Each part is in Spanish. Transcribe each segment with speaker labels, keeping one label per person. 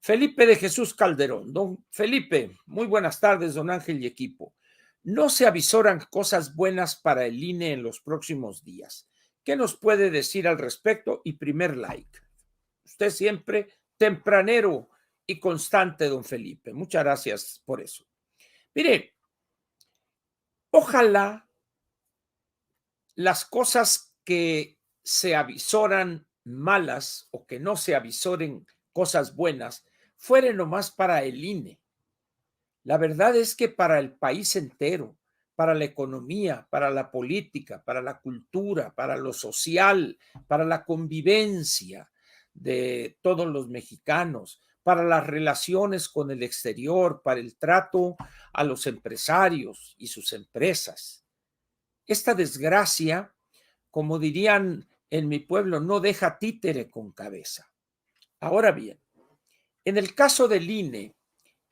Speaker 1: Felipe de Jesús Calderón. Don Felipe, muy buenas tardes, don Ángel y equipo. No se avisoran cosas buenas para el INE en los próximos días. ¿Qué nos puede decir al respecto? Y primer like. Usted siempre tempranero y constante, don Felipe. Muchas gracias por eso. Mire, ojalá las cosas que se avisoran malas o que no se avisoren cosas buenas fueren nomás para el INE. La verdad es que para el país entero, para la economía, para la política, para la cultura, para lo social, para la convivencia de todos los mexicanos, para las relaciones con el exterior, para el trato a los empresarios y sus empresas. Esta desgracia, como dirían en mi pueblo, no deja títere con cabeza. Ahora bien, en el caso del INE,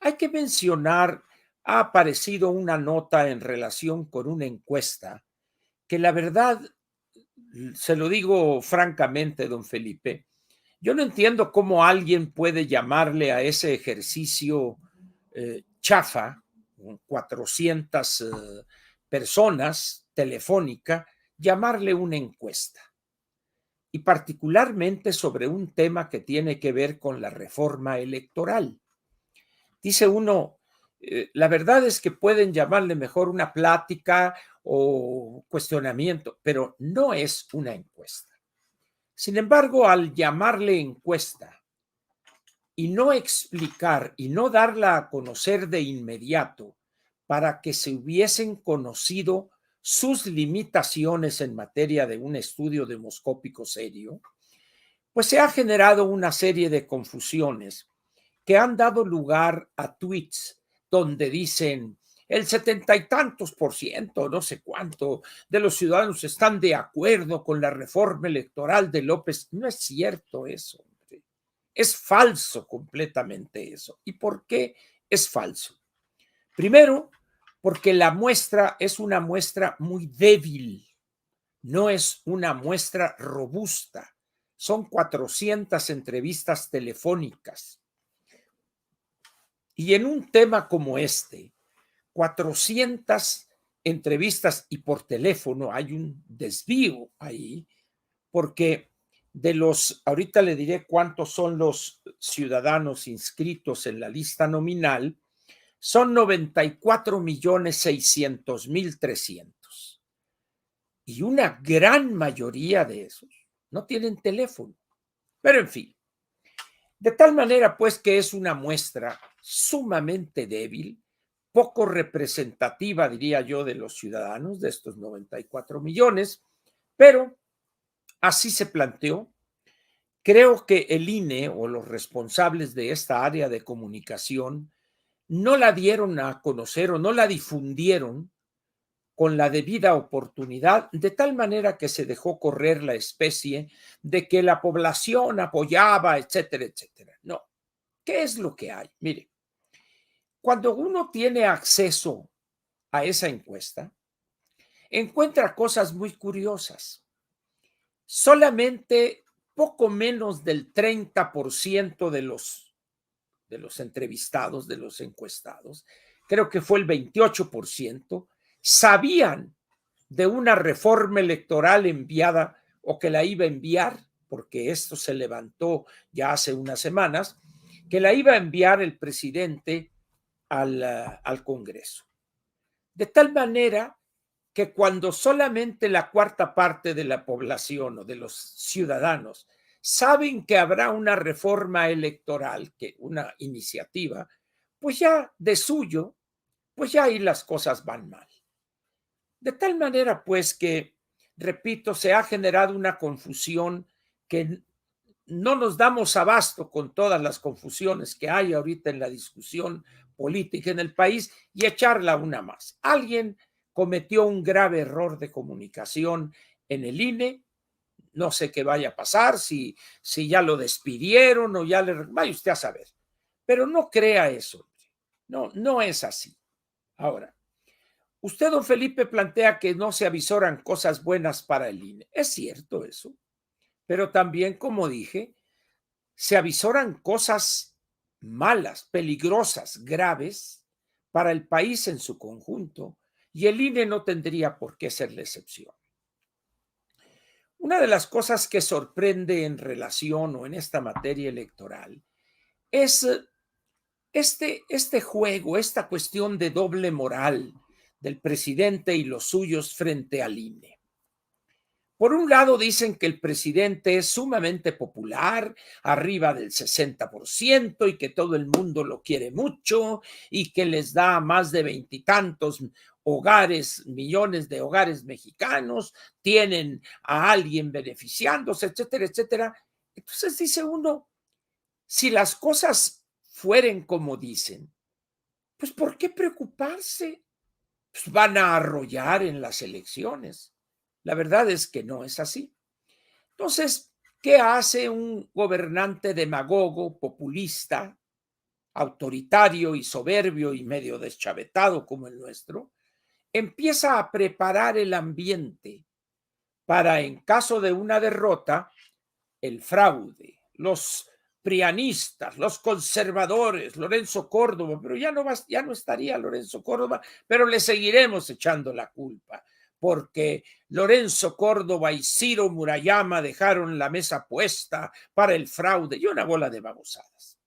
Speaker 1: hay que mencionar, ha aparecido una nota en relación con una encuesta que la verdad, se lo digo francamente, don Felipe, yo no entiendo cómo alguien puede llamarle a ese ejercicio chafa, 400 personas, telefónica, llamarle una encuesta. Y particularmente sobre un tema que tiene que ver con la reforma electoral. Dice uno, la verdad es que pueden llamarle mejor una plática o cuestionamiento, pero no es una encuesta. Sin embargo, al llamarle encuesta y no explicar y no darla a conocer de inmediato para que se hubiesen conocido sus limitaciones en materia de un estudio demoscópico serio, pues se ha generado una serie de confusiones que han dado lugar a tweets donde dicen el 70 y tantos por ciento, no sé cuánto, de los ciudadanos están de acuerdo con la reforma electoral de López. No es cierto eso, hombre. Es falso completamente eso. ¿Y por qué es falso? Primero, porque la muestra es una muestra muy débil, no es una muestra robusta. Son 400 entrevistas telefónicas. Y en un tema como este, 400 entrevistas y por teléfono, hay un desvío ahí, porque de los, ahorita le diré cuántos son los ciudadanos inscritos en la lista nominal, son 94.600.300. Y una gran mayoría de esos no tienen teléfono. Pero en fin, de tal manera pues que es una muestra sumamente débil, poco representativa, diría yo, de los ciudadanos, de estos 94 millones, pero así se planteó. Creo que el INE o los responsables de esta área de comunicación no la dieron a conocer o no la difundieron con la debida oportunidad, de tal manera que se dejó correr la especie de que la población apoyaba, etcétera, etcétera. No. ¿Qué es lo que hay? Mire, cuando uno tiene acceso a esa encuesta, encuentra cosas muy curiosas. Solamente poco menos del 30% de los entrevistados, de los encuestados, creo que fue el 28%, sabían de una reforma electoral enviada o que la iba a enviar, porque esto se levantó ya hace unas semanas, que la iba a enviar el presidente al Congreso. De tal manera que cuando solamente la cuarta parte de la población o de los ciudadanos saben que habrá una reforma electoral, que una iniciativa, pues ya de suyo, pues ya ahí las cosas van mal. De tal manera, pues, que, repito, se ha generado una confusión que no nos damos abasto con todas las confusiones que hay ahorita en la discusión política en el país y echarla una más. Alguien cometió un grave error de comunicación en el INE, no sé qué vaya a pasar, si ya lo despidieron o ya le... Vaya usted a saber, pero no crea eso, no es así. Ahora, usted, don Felipe, plantea que no se avisoran cosas buenas para el INE. Es cierto eso, pero también, como dije, se avisoran cosas malas, peligrosas, graves para el país en su conjunto, y el INE no tendría por qué ser la excepción. Una de las cosas que sorprende en relación o en esta materia electoral es este juego, esta cuestión de doble moral del presidente y los suyos frente al INE. Por un lado dicen que el presidente es sumamente popular, arriba del 60%, y que todo el mundo lo quiere mucho y que les da más de veintitantos hogares, millones de hogares mexicanos, tienen a alguien beneficiándose, etcétera, etcétera. Entonces dice uno, si las cosas fueren como dicen, pues ¿por qué preocuparse? Pues van a arrollar en las elecciones. La verdad es que no es así. Entonces, ¿qué hace un gobernante demagogo, populista, autoritario y soberbio y medio deschavetado como el nuestro? Empieza a preparar el ambiente para, en caso de una derrota, el fraude, los prianistas, los conservadores, Lorenzo Córdoba, pero ya no estaría Lorenzo Córdoba, pero le seguiremos echando la culpa, porque Lorenzo Córdoba y Ciro Murayama dejaron la mesa puesta para el fraude y una bola de babosadas.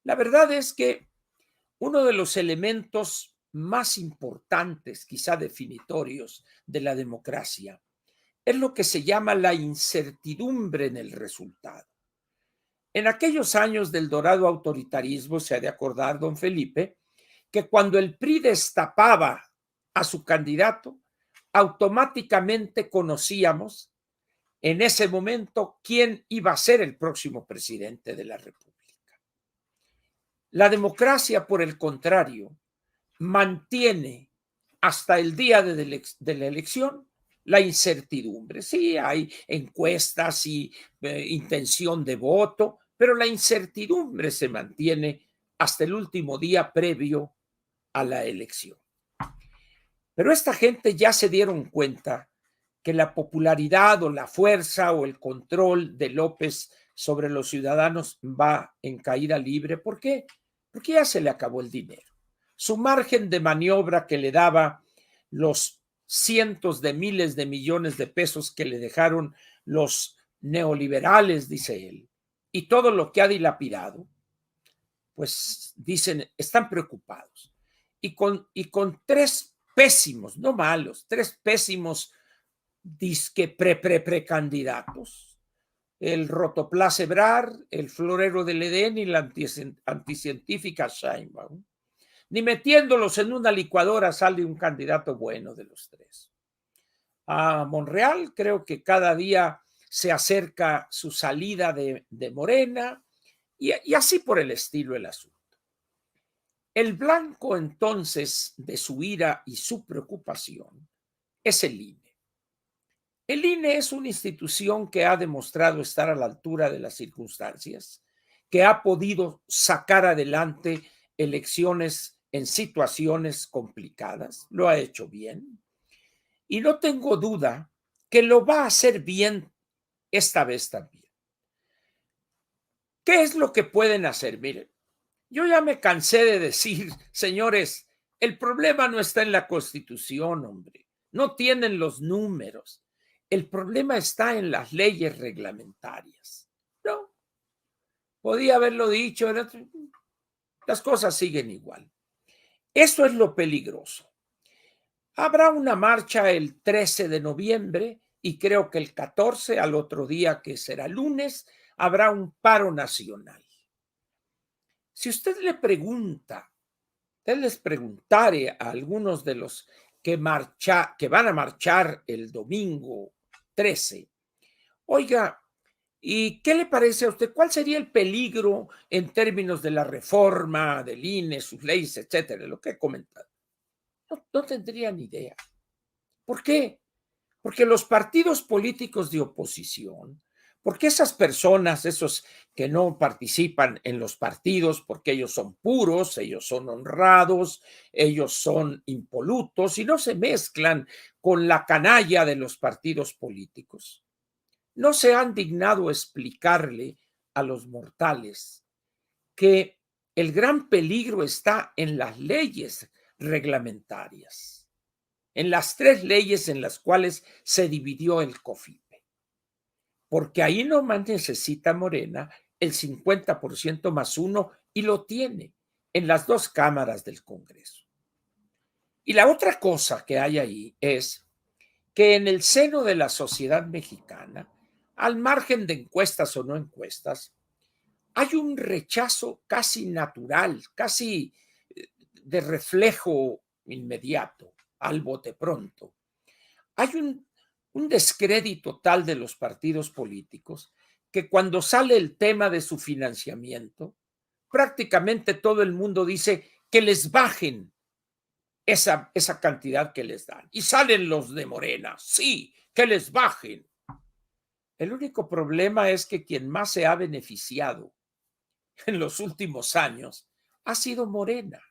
Speaker 1: La verdad es que uno de los elementos más importantes, quizá definitorios, de la democracia es lo que se llama la incertidumbre en el resultado. En aquellos años del dorado autoritarismo, se ha de acordar don Felipe, que cuando el PRI destapaba a su candidato, automáticamente conocíamos en ese momento quién iba a ser el próximo presidente de la República. La democracia, por el contrario, mantiene hasta el día de la elección la incertidumbre. Sí, hay encuestas y intención de voto, pero la incertidumbre se mantiene hasta el último día previo a la elección. Pero esta gente ya se dieron cuenta que la popularidad o la fuerza o el control de López sobre los ciudadanos va en caída libre. ¿Por qué? Porque ya se le acabó el dinero. Su margen de maniobra que le daba los cientos de miles de millones de pesos que le dejaron los neoliberales, dice él, y todo lo que ha dilapidado, pues dicen, están preocupados. Y con tres pésimos, no malos, tres pésimos disque precandidatos, el Rotoplas Ebrar, el Florero del Edén y la anticientífica Sheinbaum. Ni metiéndolos en una licuadora sale un candidato bueno de los tres. A Monreal creo que cada día se acerca su salida de Morena y así por el estilo el asunto. El blanco entonces de su ira y su preocupación es el INE. El INE es una institución que ha demostrado estar a la altura de las circunstancias, que ha podido sacar adelante elecciones en situaciones complicadas, lo ha hecho bien, y no tengo duda que lo va a hacer bien esta vez también. ¿Qué es lo que pueden hacer? Miren, yo ya me cansé de decir, señores, el problema no está en la Constitución, hombre, no tienen los números. El problema está en las leyes reglamentarias. No, podía haberlo dicho, las cosas siguen igual. Eso es lo peligroso. Habrá una marcha el 13 de noviembre y creo que el 14, al otro día que será lunes, habrá un paro nacional. Si usted le pregunta, usted les preguntare a algunos de los que van a marchar el domingo 13, oiga, ¿y qué le parece a usted? ¿Cuál sería el peligro en términos de la reforma del INE, sus leyes, etcétera? Lo que he comentado. No tendría ni idea. ¿Por qué? Porque los partidos políticos de oposición, porque esas personas, esos que no participan en los partidos, porque ellos son puros, ellos son honrados, ellos son impolutos y no se mezclan con la canalla de los partidos políticos, no se han dignado explicarle a los mortales que El gran peligro está en las leyes reglamentarias, en las 3 leyes en las cuales se dividió el COFIPE, porque ahí nomás necesita Morena el 50% más 1 y lo tiene en las 2 cámaras del Congreso. Y la otra cosa que hay ahí es que en el seno de la sociedad mexicana, al margen de encuestas o no encuestas, hay un rechazo casi natural, casi de reflejo inmediato, al bote pronto. Hay un descrédito tal de los partidos políticos que cuando sale el tema de su financiamiento, prácticamente todo el mundo dice que les bajen esa cantidad que les dan. Y salen los de Morena, sí, que les bajen. El único problema es que quien más se ha beneficiado en los últimos años ha sido Morena.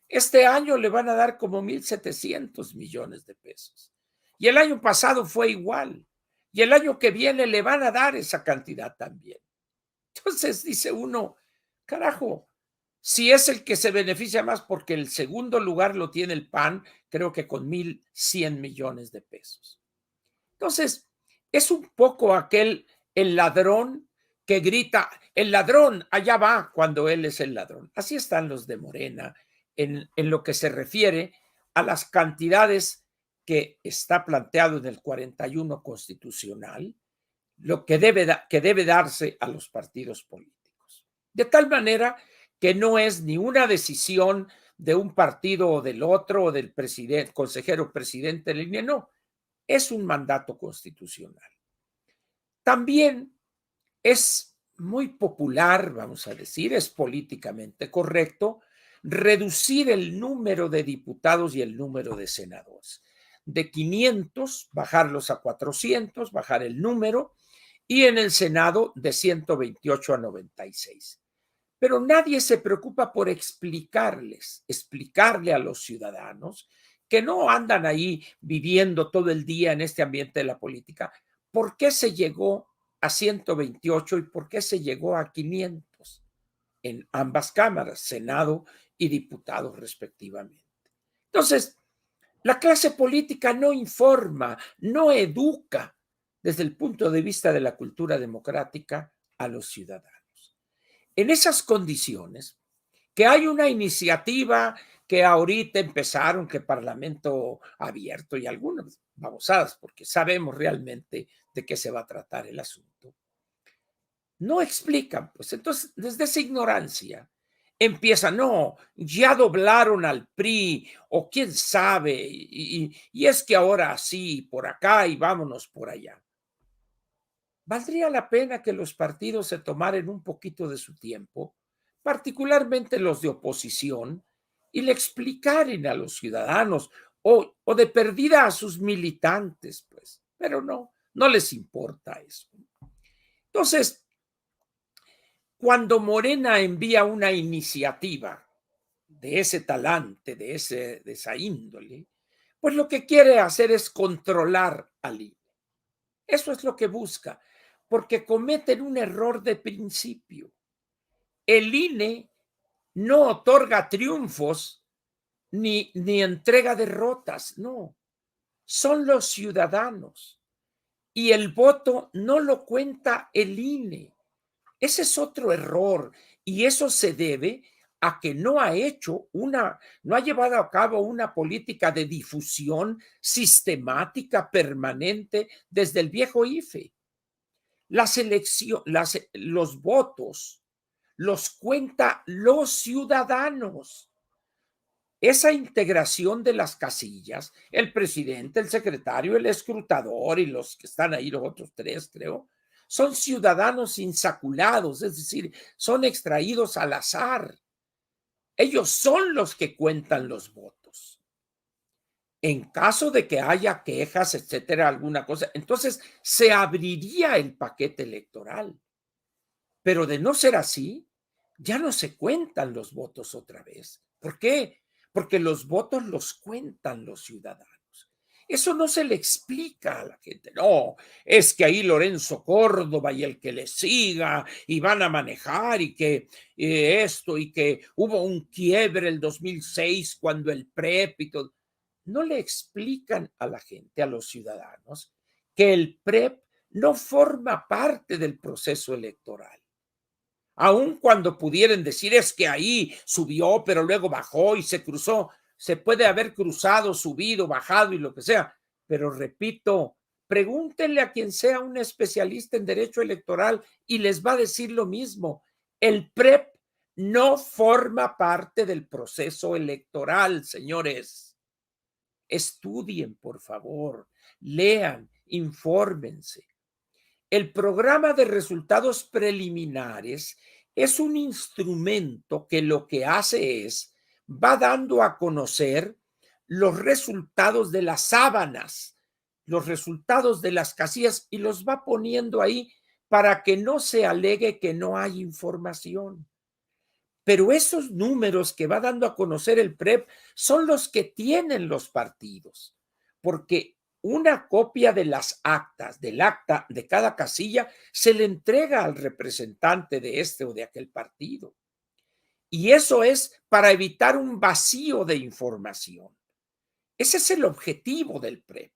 Speaker 1: Este año le van a dar como 1,700 millones de pesos. Y el año pasado fue igual. Y el año que viene le van a dar esa cantidad también. Entonces dice uno, carajo, si es el que se beneficia más porque el segundo lugar lo tiene el PAN, creo que con 1,100 millones de pesos. Entonces, es un poco el ladrón que grita, el ladrón, allá va cuando él es el ladrón. Así están los de Morena en lo que se refiere a las cantidades que está planteado en el 41 constitucional, lo que debe darse a los partidos políticos. De tal manera que no es ni una decisión de un partido o del otro, o del presidente, consejero presidente de línea, no, es un mandato constitucional. También es muy popular, vamos a decir, es políticamente correcto reducir el número de diputados y el número de senadores. De 500, bajarlos a 400, bajar el número, y en el Senado de 128 a 96. Pero nadie se preocupa por explicarle a los ciudadanos que no andan ahí viviendo todo el día en este ambiente de la política, por qué se llegó a 128 y por qué se llegó a 500 en ambas cámaras, Senado y diputados respectivamente. Entonces, la clase política no informa, no educa desde el punto de vista de la cultura democrática a los ciudadanos. En esas condiciones, que hay una iniciativa que ahorita empezaron, que Parlamento Abierto y algunas babosadas, porque sabemos realmente de qué se va a tratar el asunto, no explican, pues entonces desde esa ignorancia empieza, no, ya doblaron al PRI o quién sabe, y es que ahora sí, por acá y vámonos por allá. Valdría la pena que los partidos se tomaran un poquito de su tiempo, particularmente los de oposición, y le explicaran a los ciudadanos o de perdida a sus militantes, pues, pero no les importa eso. Entonces, cuando Morena envía una iniciativa de ese talante, de esa índole, pues lo que quiere hacer es controlar al INE. Eso es lo que busca, porque cometen un error de principio. El INE no otorga triunfos ni entrega derrotas, no. Son los ciudadanos. Y el voto no lo cuenta el INE. Ese es otro error y eso se debe a que no ha llevado a cabo una política de difusión sistemática, permanente, desde el viejo IFE. Los votos los cuenta los ciudadanos. Esa integración de las casillas, el presidente, el secretario, el escrutador y los que están ahí, los otros 3, creo, son ciudadanos insaculados, es decir, son extraídos al azar. Ellos son los que cuentan los votos. En caso de que haya quejas, etcétera, alguna cosa, entonces se abriría el paquete electoral. Pero de no ser así, ya no se cuentan los votos otra vez. ¿Por qué? Porque los votos los cuentan los ciudadanos. Eso no se le explica a la gente. No, es que ahí Lorenzo Córdoba y el que le siga y van a manejar y que esto y que hubo un quiebre el 2006 cuando el PREP y todo. No le explican a la gente, a los ciudadanos, que el PREP no forma parte del proceso electoral. Aun cuando pudieran decir es que ahí subió, pero luego bajó y se cruzó, se puede haber cruzado, subido, bajado y lo que sea, pero repito, pregúntenle a quien sea un especialista en derecho electoral y les va a decir lo mismo. El PREP no forma parte del proceso electoral, señores. Estudien, por favor, lean, infórmense. El programa de resultados preliminares es un instrumento que lo que hace es, va dando a conocer los resultados de las sábanas, los resultados de las casillas y los va poniendo ahí para que no se alegue que no hay información. Pero esos números que va dando a conocer el PREP son los que tienen los partidos, porque una copia de las actas, del acta de cada casilla, se le entrega al representante de este o de aquel partido. Y eso es para evitar un vacío de información. Ese es el objetivo del PREP.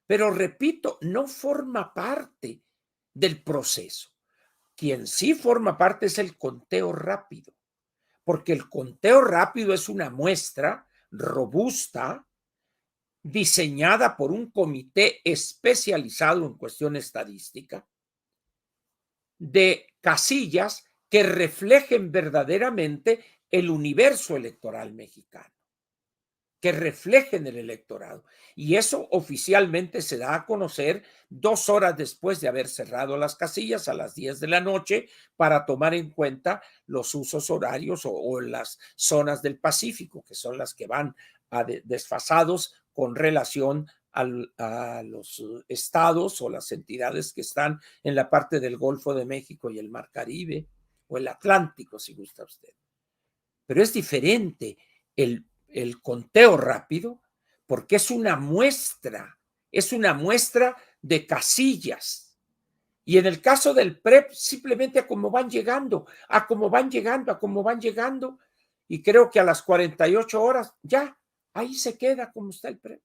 Speaker 1: Pero repito, no forma parte del proceso. Quien sí forma parte es el conteo rápido, porque el conteo rápido es una muestra robusta diseñada por un comité especializado en cuestión estadística de casillas que reflejen verdaderamente el universo electoral mexicano, que reflejen el electorado. Y eso oficialmente se da a conocer 2 horas después de haber cerrado las casillas a las 10 de la noche para tomar en cuenta los usos horarios o las zonas del Pacífico, que son las que van desfasados con relación a los estados o las entidades que están en la parte del Golfo de México y el Mar Caribe o el Atlántico, si gusta usted. Pero es diferente el conteo rápido porque es una muestra de casillas. Y en el caso del PREP, simplemente a cómo van llegando, a cómo van llegando, a cómo van llegando, y creo que a las 48 horas, ya, ahí se queda como está el PREP.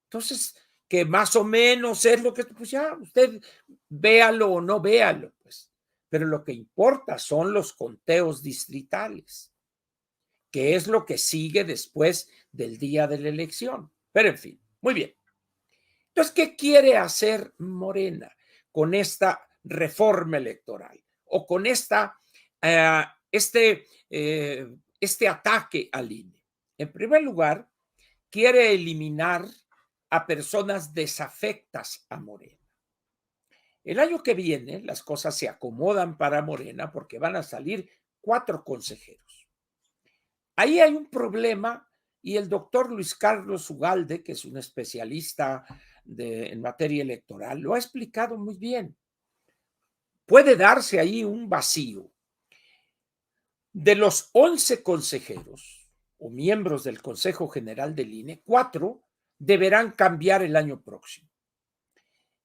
Speaker 1: Entonces, que más o menos es lo que, pues ya, usted véalo o no véalo, pues. Pero lo que importa son los conteos distritales, que es lo que sigue después del día de la elección. Pero en fin, muy bien. Entonces, ¿qué quiere hacer Morena con esta reforma electoral o con este ataque al INE? En primer lugar, quiere eliminar a personas desafectas a Morena. El año que viene las cosas se acomodan para Morena porque van a salir 4 consejeros. Ahí hay un problema y el doctor Luis Carlos Ugalde, que es un especialista en materia electoral, lo ha explicado muy bien. Puede darse ahí un vacío. De los 11 consejeros o miembros del Consejo General del INE, 4 deberán cambiar el año próximo.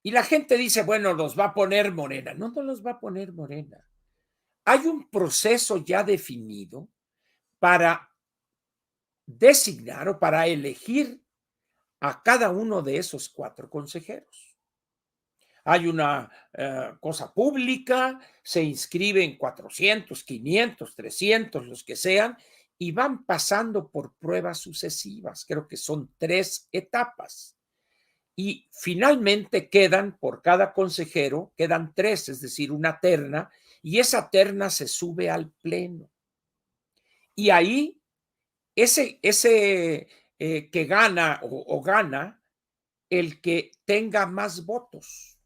Speaker 1: Y la gente dice, bueno, los va a poner Morena. No, no los va a poner Morena. Hay un proceso ya definido para designar o para elegir a cada uno de esos 4 consejeros. Hay una cosa pública, se inscriben 400, 500, 300, los que sean, y van pasando por pruebas sucesivas. Creo que son 3 etapas. Y finalmente quedan, por cada consejero, quedan 3, es decir, una terna, y esa terna se sube al pleno. Y ahí ese que gana o gana el que tenga más votos,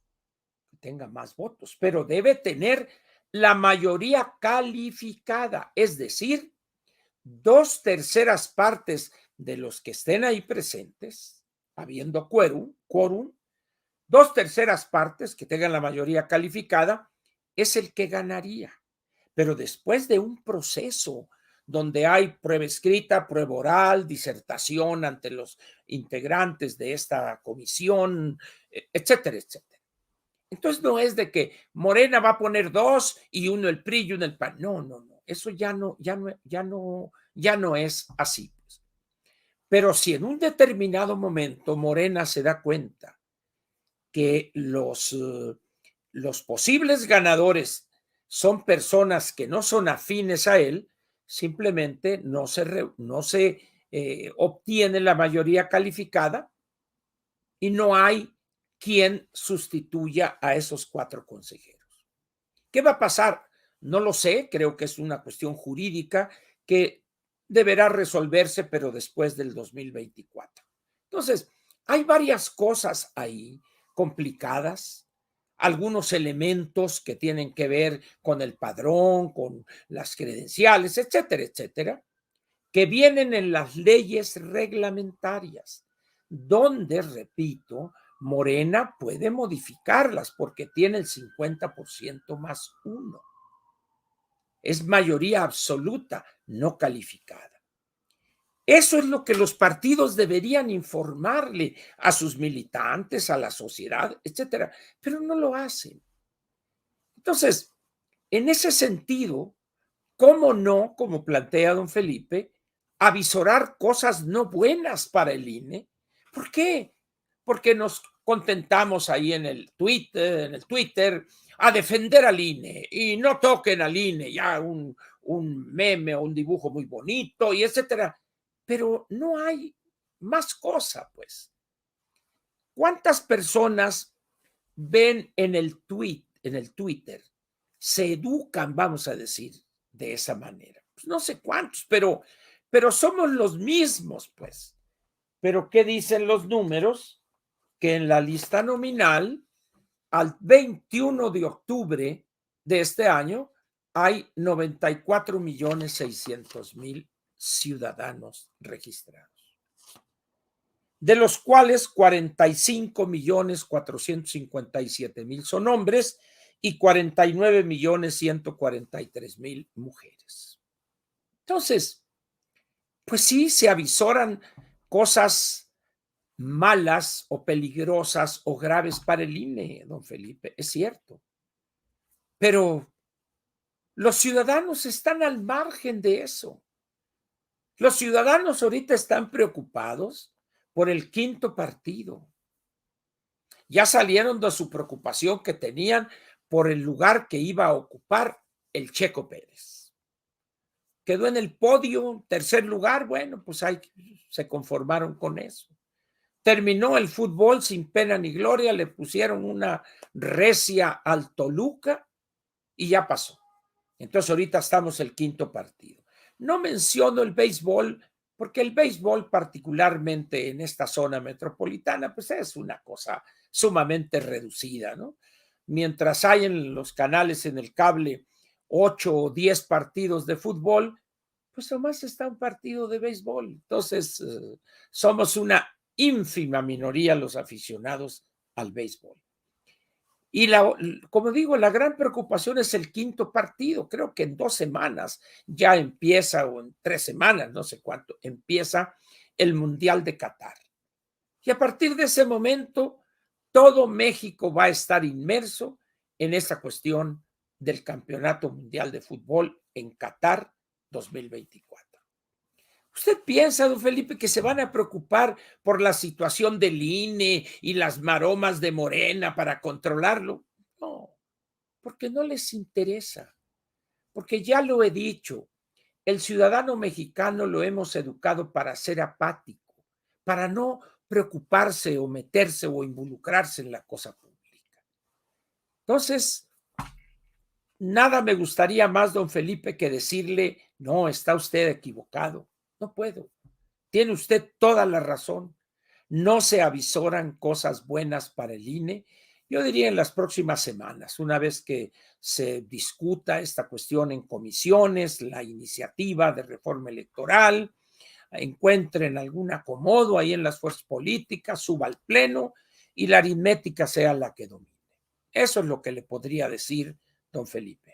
Speaker 1: pero debe tener la mayoría calificada, es decir, 2/3 partes de los que estén ahí presentes, habiendo quórum, 2/3 partes que tengan la mayoría calificada, es el que ganaría. Pero después de un proceso donde hay prueba escrita, prueba oral, disertación ante los integrantes de esta comisión, etcétera, etcétera. Entonces no es de que Morena va a poner 2 y uno el PRI y uno el PAN. No, no, no. Eso ya no es así. Pues. Pero si en un determinado momento Morena se da cuenta que los posibles ganadores son personas que no son afines a él, simplemente no se obtiene la mayoría calificada y no hay quien sustituya a esos 4 consejeros. ¿Qué va a pasar? No lo sé, creo que es una cuestión jurídica que deberá resolverse, pero después del 2024. Entonces, hay varias cosas ahí complicadas, algunos elementos que tienen que ver con el padrón, con las credenciales, etcétera, etcétera, que vienen en las leyes reglamentarias, donde, repito, Morena puede modificarlas porque tiene el 50% más 1. Es mayoría absoluta, no calificada. Eso es lo que los partidos deberían informarle a sus militantes, a la sociedad, etcétera, pero no lo hacen. Entonces, en ese sentido, ¿cómo no, como plantea don Felipe, avisorar cosas no buenas para el INE? ¿Por qué? Porque nos contentamos ahí en el Twitter a defender al INE y no toquen al INE, ya un meme o un dibujo muy bonito y etcétera. Pero no hay más cosa, pues. ¿Cuántas personas ven en el Twitter, se educan, vamos a decir, de esa manera? Pues no sé cuántos, pero somos los mismos, pues. Pero ¿qué dicen los números? Que en la lista nominal, al 21 de octubre de este año, hay 94.600.000 ciudadanos registrados, de los cuales 45.457.000 son hombres y 49.143.000 mujeres. Entonces, pues sí, se avisoran cosas malas o peligrosas o graves para el INE, don Felipe, es cierto. Pero los ciudadanos están al margen de eso. Los ciudadanos ahorita están preocupados por el quinto partido. Ya salieron de su preocupación que tenían por el lugar que iba a ocupar el Checo Pérez. Quedó en el podio, tercer lugar, bueno, pues ahí se conformaron con eso. Terminó el fútbol sin pena ni gloria, le pusieron una recia al Toluca y ya pasó. Entonces ahorita estamos el quinto partido. No menciono el béisbol porque el béisbol, particularmente en esta zona metropolitana, pues es una cosa sumamente reducida, ¿no? Mientras hay en los canales en el cable 8 o 10 partidos de fútbol, pues nomás está un partido de béisbol. Entonces, somos una ínfima minoría los aficionados al béisbol. Y como digo, la gran preocupación es el quinto partido. Creo que en 2 semanas ya empieza, o en 3 semanas, no sé cuánto, empieza el Mundial de Qatar. Y a partir de ese momento, todo México va a estar inmerso en esa cuestión del Campeonato Mundial de Fútbol en Qatar 2024. ¿Usted piensa, don Felipe, que se van a preocupar por la situación del INE y las maromas de Morena para controlarlo? No, porque no les interesa, porque ya lo he dicho, el ciudadano mexicano lo hemos educado para ser apático, para no preocuparse o meterse o involucrarse en la cosa pública. Entonces, nada me gustaría más, don Felipe, que decirle, no, está usted equivocado. No puedo. Tiene usted toda la razón. No se avisoran cosas buenas para el INE. Yo diría en las próximas semanas, una vez que se discuta esta cuestión en comisiones, la iniciativa de reforma electoral, encuentren algún acomodo ahí en las fuerzas políticas, suba al pleno y la aritmética sea la que domine. Eso es lo que le podría decir don Felipe.